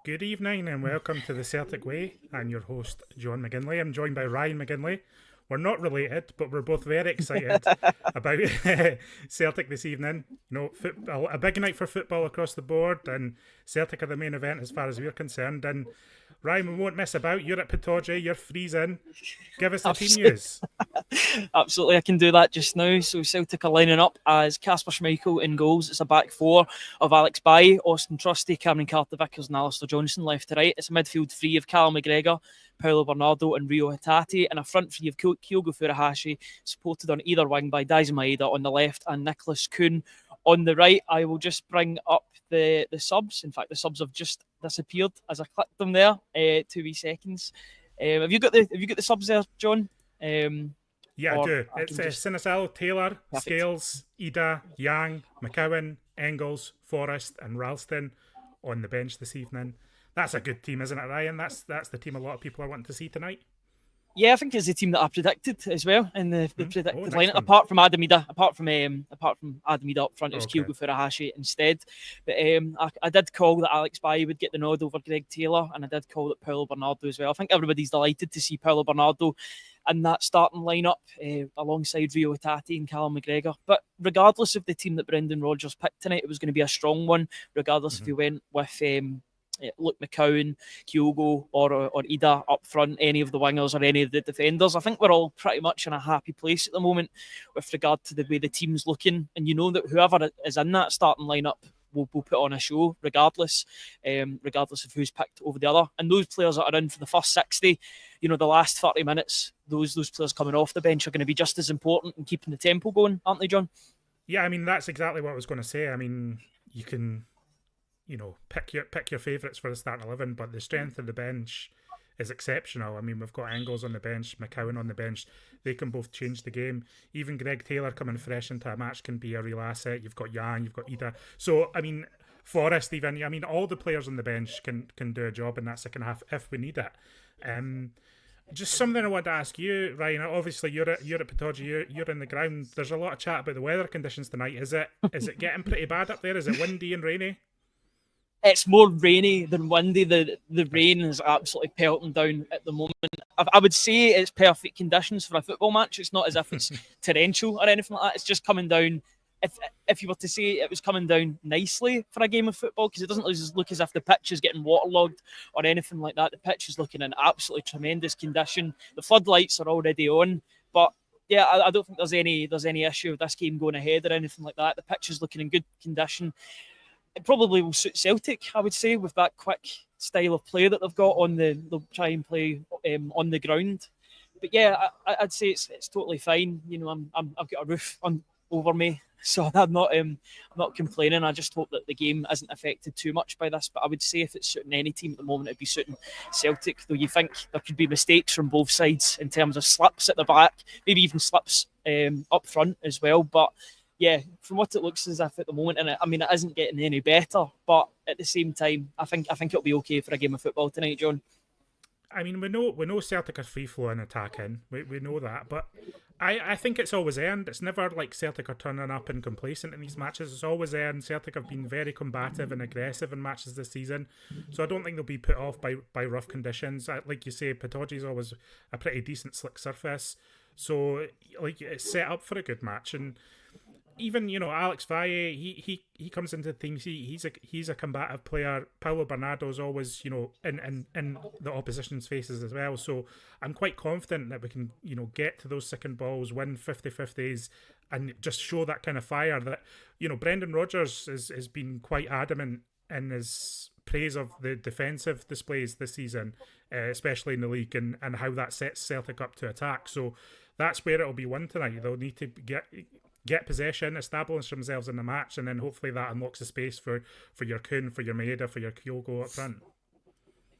Good evening and welcome to the Celtic Way. I'm your host, John McGinley. I'm joined by Ryan McGinley. We're not related, but we're both very excited about Celtic this evening. Football, a big night for football across the board, and Celtic are the main event as far as we're concerned. And Ryan, we won't mess about. You're at Pittodrie, you're freezing. Give us the team news. Absolutely, I can do that just now. So Celtic are lining up as Kasper Schmeichel in goals. It's a back four of Alex Valle, Austin Trusty, Cameron Carter-Vickers and Alistair Johnson left to right. It's a midfield three of Callum McGregor, Paulo Bernardo and Rio Hatate, and a front three of Kyogo Furuhashi, supported on either wing by Daisy Maeda on the left and Nicholas Kuhn on the right. I will just bring up the subs. In fact, the subs have just disappeared as I clicked them there. 2 wee seconds. Have you got the subs there, John? Yeah, I do. It's Sinisalo, Taylor, Perfect. Scales, Ida, Yang, McCowan, Engels, Forrest, and Ralston on the bench this evening. That's a good team, isn't it, Ryan? That's the team a lot of people are wanting to see tonight. Yeah, I think it's the team that I predicted as well in the predicted nice lineup. one. Apart from Adam Ida up front, it was Okay. Kyogo Furuhashi instead. But I did call that Alex Bailly would get the nod over Greg Taylor, and I did call that Paulo Bernardo as well. I think everybody's delighted to see Paulo Bernardo in that starting lineup alongside Rio Hatate and Callum McGregor. But regardless of the team that Brendan Rodgers picked tonight, it was going to be a strong one, regardless if he went with Luke McCowan, Kyogo, or Ida up front, any of the wingers or any of the defenders. I think we're all pretty much in a happy place at the moment with regard to the way the team's looking. And you know that whoever is in that starting lineup will put on a show regardless of who's picked over the other. And those players that are in for the first 60, the last 30 minutes, those players coming off the bench are going to be just as important in keeping the tempo going, aren't they, John? Yeah, I mean, that's exactly what I was going to say. I mean, you can pick your favourites for the starting 11, but the strength of the bench is exceptional. I mean, we've got Engels on the bench, McCowan on the bench. They can both change the game. Even Greg Taylor coming fresh into a match can be a real asset. You've got Yang, you've got Ida. So, I mean, Forrest even. I mean, all the players on the bench can do a job in that second half if we need it. Just something I want to ask you, Ryan. Obviously, you're at Pittodrie. You're in the ground. There's a lot of chat about the weather conditions tonight. Is it getting pretty bad up there? Is it windy and rainy? It's more rainy than windy. The rain is absolutely pelting down at the moment. I would say it's perfect conditions for a football match. It's not as if it's torrential or anything like that. It's just coming down. If you were to say it was coming down nicely for a game of football, because it doesn't look as if the pitch is getting waterlogged or anything like that. The pitch is looking in absolutely tremendous condition. The floodlights are already on, but yeah, I don't think there's any issue with this game going ahead or anything like that. The pitch is looking in good condition. It probably will suit Celtic, I would say, with that quick style of play that they've got they'll try and play on the ground. But yeah, I'd say it's totally fine. I've got a roof over me, so I'm not complaining. I just hope that the game isn't affected too much by this. But I would say if it's suiting any team at the moment, it'd be suiting Celtic. Though you think there could be mistakes from both sides in terms of slips at the back, maybe even slips up front as well. But yeah, from what it looks as if at the moment, and it isn't getting any better, but at the same time, I think it'll be okay for a game of football tonight, John. I mean, we know Celtic are free flowing attacking. We know that, but I think it's always earned. It's never like Celtic are turning up and complacent in these matches. It's always earned. Celtic have been very combative and aggressive in matches this season, so I don't think they'll be put off by rough conditions. Like you say, Pittodrie is always a pretty decent slick surface, so like it's set up for a good match. And even Alex Valle, he comes into the team. He's a combative player. Paulo Bernardo's always in the opposition's faces as well. So I'm quite confident that we can get to those second balls, win 50-50s, and just show that kind of fire that Brendan Rodgers has been quite adamant in his praise of the defensive displays this season, especially in the league, and how that sets Celtic up to attack. So that's where it'll be won tonight. They'll need to get possession, establish themselves in the match, and then hopefully that unlocks the space for your Kuhn, for your Maeda, for your Kyogo up front.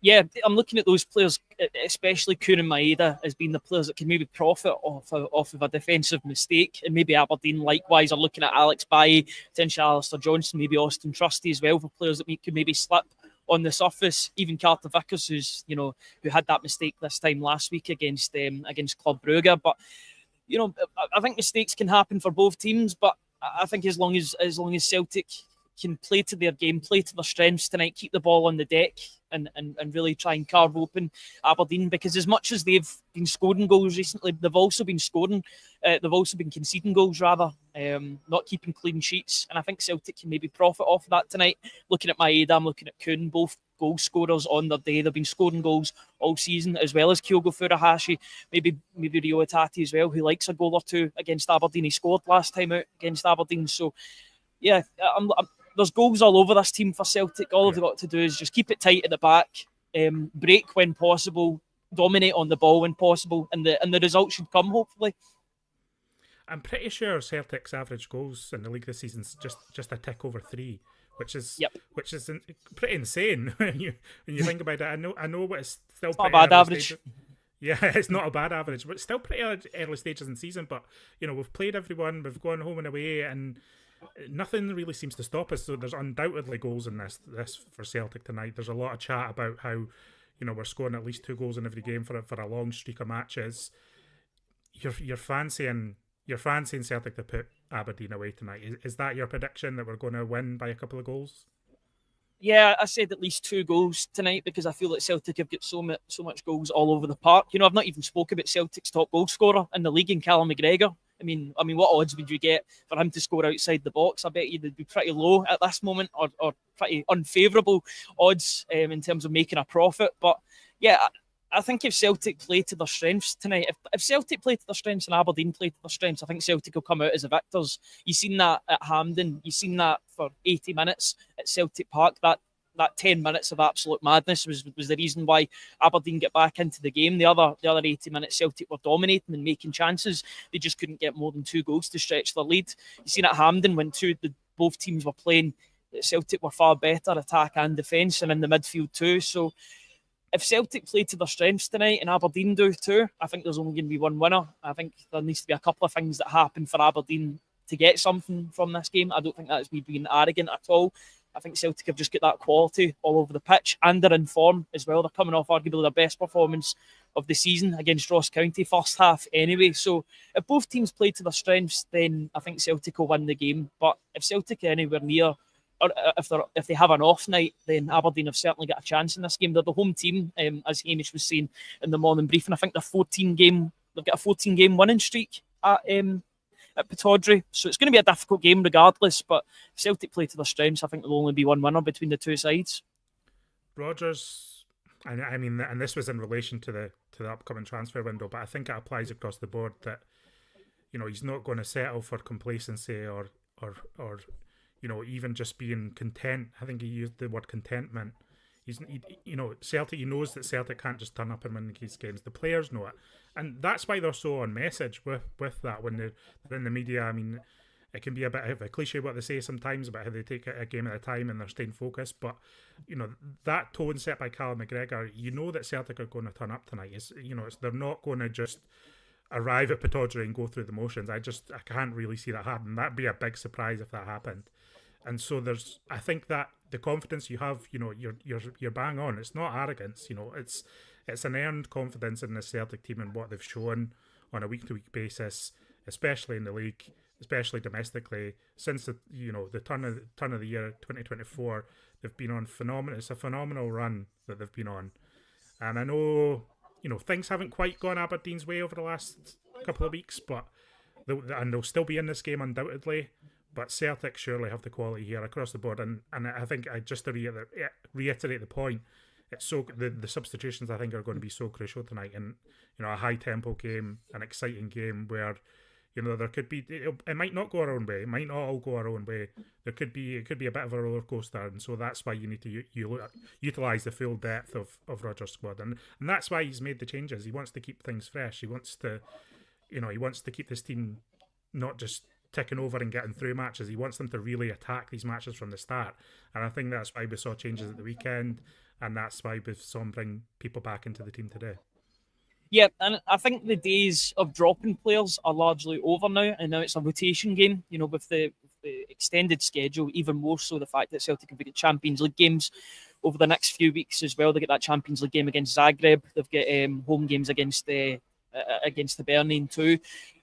Yeah, I'm looking at those players, especially Kuhn and Maeda, as being the players that can maybe profit off of a defensive mistake. And maybe Aberdeen likewise are looking at Alex Bailly, potentially Alistair Johnson, maybe Austin Trusty as well, for players that could maybe slip on the surface. Even Carter-Vickers, who had that mistake this time last week against Club Brugge. But I think mistakes can happen for both teams, but I think as long as Celtic can play to their game, play to their strengths tonight, keep the ball on the deck, and really try and carve open Aberdeen, because as much as they've been scoring goals recently, they've also been conceding goals rather, not keeping clean sheets, and I think Celtic can maybe profit off of that tonight. Looking at Maeda, I'm looking at Kuhn, both goal scorers on their day. They've been scoring goals all season, as well as Kyogo Furuhashi, maybe Rio Itati as well, who likes a goal or two against Aberdeen. He scored last time out against Aberdeen, so yeah, there's goals all over this team for Celtic. All they've got to do is just keep it tight at the back, break when possible, dominate on the ball when possible, and the result should come, hopefully. I'm pretty sure Celtic's average goals in the league this season is just a tick over 3, which is pretty insane when you think about it. I know, but it's still not a bad average. Stages. Yeah, it's not a bad average, but it's still pretty early stages in the season. But we've played everyone, we've gone home and away, and nothing really seems to stop us. So there's undoubtedly goals in this for Celtic tonight. There's a lot of chat about how we're scoring at least 2 goals in every game for a long streak of matches. You're fancying Celtic to put Aberdeen away tonight. Is that your prediction, that we're going to win by a couple of goals? Yeah, I said at least 2 goals tonight, because I feel like Celtic have got so much goals all over the park. I've not even spoke about Celtic's top goal scorer in the league, in Callum McGregor. I mean, what odds would you get for him to score outside the box? I bet you they'd be pretty low at this moment, or pretty unfavourable odds in terms of making a profit. But yeah, I think if Celtic play to their strengths tonight, if Celtic play to their strengths and Aberdeen play to their strengths, I think Celtic will come out as the victors. You've seen that at Hampden. You've seen that for 80 minutes at Celtic Park. That 10 minutes of absolute madness was the reason why Aberdeen get back into the game. The other 80 minutes, Celtic were dominating and making chances. They just couldn't get more than 2 goals to stretch their lead. You've seen at Hampden when both teams were playing, Celtic were far better attack and defence, and in the midfield too. So if Celtic play to their strengths tonight and Aberdeen do too, I think there's only going to be one winner. I think there needs to be a couple of things that happen for Aberdeen to get something from this game. I don't think that's me being arrogant at all. I think Celtic have just got that quality all over the pitch, and they're in form as well. They're coming off arguably their best performance of the season against Ross County, first half anyway. So if both teams play to their strengths, then I think Celtic will win the game. But if Celtic are anywhere near, or if they have an off night, then Aberdeen have certainly got a chance in this game. They're the home team, as Hamish was saying in the morning briefing. I think they've got a 14-game winning streak at Pittodrie, so it's going to be a difficult game regardless. But if Celtic play to their strengths, I think there'll only be one winner between the two sides. Rodgers, I mean, and this was in relation to the upcoming transfer window, but I think it applies across the board that he's not going to settle for complacency or even just being content. I think he used the word contentment. Celtic. He knows that Celtic can't just turn up and win these games. The players know it, and that's why they're so on message with that when they're in the media. I mean, it can be a bit of a cliche what they say sometimes about how they take a game at a time and they're staying focused. But that tone set by Callum McGregor, that Celtic are going to turn up tonight. They're not going to just arrive at Pittodrie and go through the motions. I can't really see that happen. That'd be a big surprise if that happened. And so I think that the confidence you have, you're bang on. It's not arrogance, it's an earned confidence in the Celtic team and what they've shown on a week-to-week basis, especially in the league, especially domestically. Since the turn of the year 2024, they've been on phenomenal. It's a phenomenal run that they've been on, and I know things haven't quite gone Aberdeen's way over the last couple of weeks, but they'll still be in this game undoubtedly. But Celtic surely have the quality here across the board, and I think just to reiterate the point, it's so the substitutions I think are going to be so crucial tonight, and a high tempo game, an exciting game where there could be it might not go our own way, it might not all go our own way. It could be a bit of a roller coaster, and so that's why you need to utilize the full depth of Rodgers' squad, and that's why he's made the changes. He wants to keep things fresh. He wants to keep this team not just ticking over and getting through matches. He wants them to really attack these matches from the start, and I think that's why we saw changes at the weekend, and that's why we saw him bring people back into the team today. Yeah, and I think the days of dropping players are largely over now, and now it's a rotation game. With the extended schedule, even more so the fact that Celtic have got Champions League games over the next few weeks as well. They get that Champions League game against Zagreb. They've got home games against the Aberdeen too.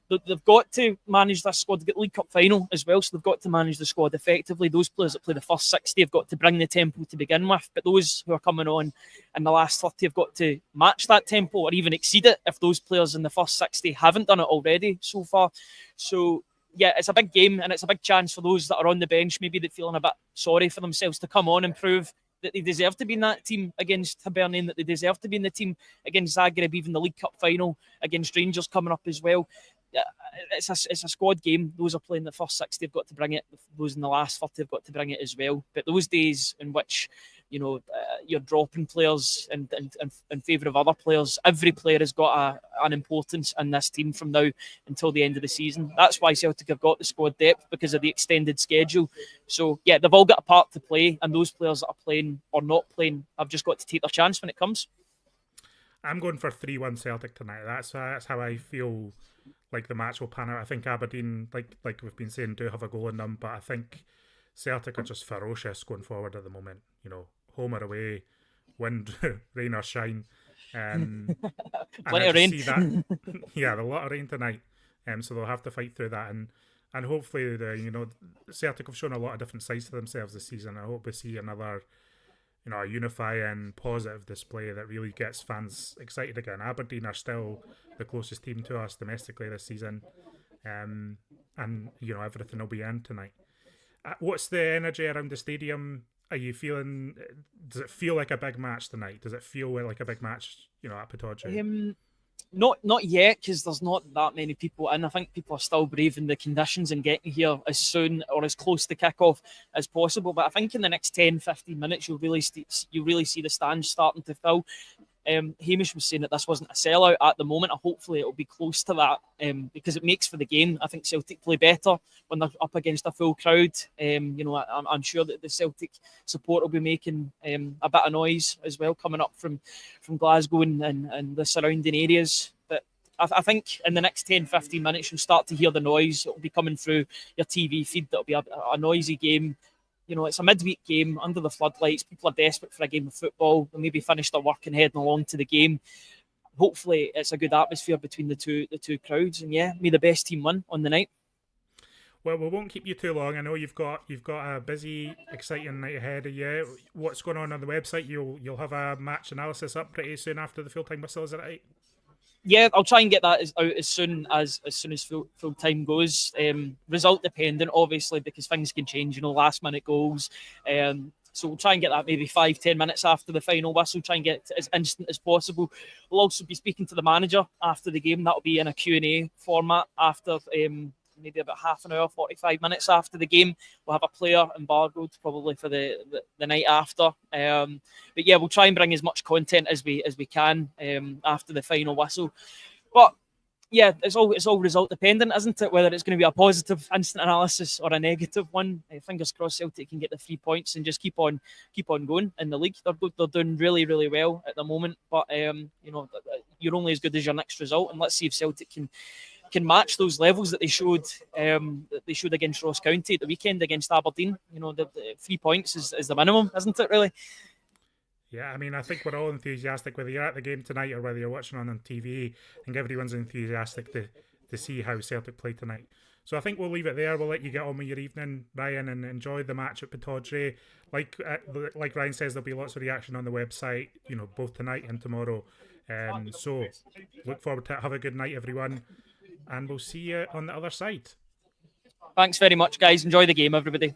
they've got to manage this squad. They've got the League Cup final as well, so they've got to manage the squad effectively. Those players that play the first 60 have got to bring the tempo to begin with, but those who are coming on in the last 30 have got to match that tempo or even exceed it if those players in the first 60 haven't done it already so far. So yeah, it's a big game and it's a big chance for those that are on the bench, maybe that feeling a bit sorry for themselves, to come on and prove that they deserve to be in that team against Aberdeen, that they deserve to be in the team against Zagreb, even the League Cup final against Rangers coming up as well. It's a squad game. Those are playing the first 60 have got to bring it. Those in the last 30 have got to bring it as well. But those days in which you're dropping players in favour of other players, every player has got an importance in this team from now until the end of the season. That's why Celtic have got the squad depth, because of the extended schedule. So yeah, they've all got a part to play, and those players that are playing or not playing have just got to take their chance when it comes. I'm going for 3-1 Celtic tonight. That's how I feel like the match will pan out. I think Aberdeen, like we've been saying, do have a goal in them, but I think Celtic are just ferocious going forward at the moment. Home or away, wind, rain or shine. Plenty of rain. See that, yeah, a lot of rain tonight. So they'll have to fight through that, and hopefully Celtic have shown a lot of different sides to themselves this season. I hope we see another a unifying, positive display that really gets fans excited again. Aberdeen are still the closest team to us domestically this season, and everything will be in tonight. What's the energy around the stadium? Are you feeling? Does it feel like a big match tonight? Does it feel like a big match? At Pittodrie. Not yet, because there's not that many people in. I think people are still braving the conditions and getting here as soon or as close to kick-off as possible. But I think in the next 10-15 minutes, you'll really see the stands starting to fill. Hamish was saying that this wasn't a sellout at the moment. Hopefully it'll be close to that, because it makes for the game. I think Celtic play better when they're up against a full crowd. I'm sure that the Celtic support will be making a bit of noise as well, coming up from Glasgow and the surrounding areas. But I think in the next 10-15 minutes you'll start to hear the noise. It'll be coming through your TV feed. That'll be a noisy game. It's a midweek game under the floodlights. People are desperate for a game of football. They'll maybe finish their work and heading along to the game. Hopefully, it's a good atmosphere between the two crowds. And yeah, may the best team win on the night. Well, we won't keep you too long. I know you've got a busy, exciting night ahead of you. What's going on the website? You'll have a match analysis up pretty soon after the full-time whistle, is that right? Yeah, I'll try and get that out as soon as full time goes. Result dependent, obviously, because things can change. Last minute goals. So we'll try and get that maybe 5-10 minutes after the final whistle. Try and get it as instant as possible. We'll also be speaking to the manager after the game. That'll be in a Q&A format after maybe about half an hour, 45 minutes after the game. We'll have a player embargoed probably for the night after. But yeah, we'll try and bring as much content as we can after the final whistle. But yeah, it's all result dependent, isn't it? Whether it's going to be a positive instant analysis or a negative one. Fingers crossed Celtic can get the 3 points and just keep on going in the league. They're doing really, really well at the moment. But you're only as good as your next result, and let's see if Celtic can match those levels that they showed against Ross County at the weekend against Aberdeen. The 3 points is the minimum, isn't it, really? Yeah, I mean, I think we're all enthusiastic, whether you're at the game tonight or whether you're watching on TV. I think everyone's enthusiastic to see how Celtic play tonight. So I think we'll leave it there. We'll let you get on with your evening, Ryan, and enjoy the match at Pittodrie. Like Ryan says, there'll be lots of reaction on the website, both tonight and tomorrow. So look forward to it. Have a good night, everyone. And we'll see you on the other side. Thanks very much, guys. Enjoy the game, everybody.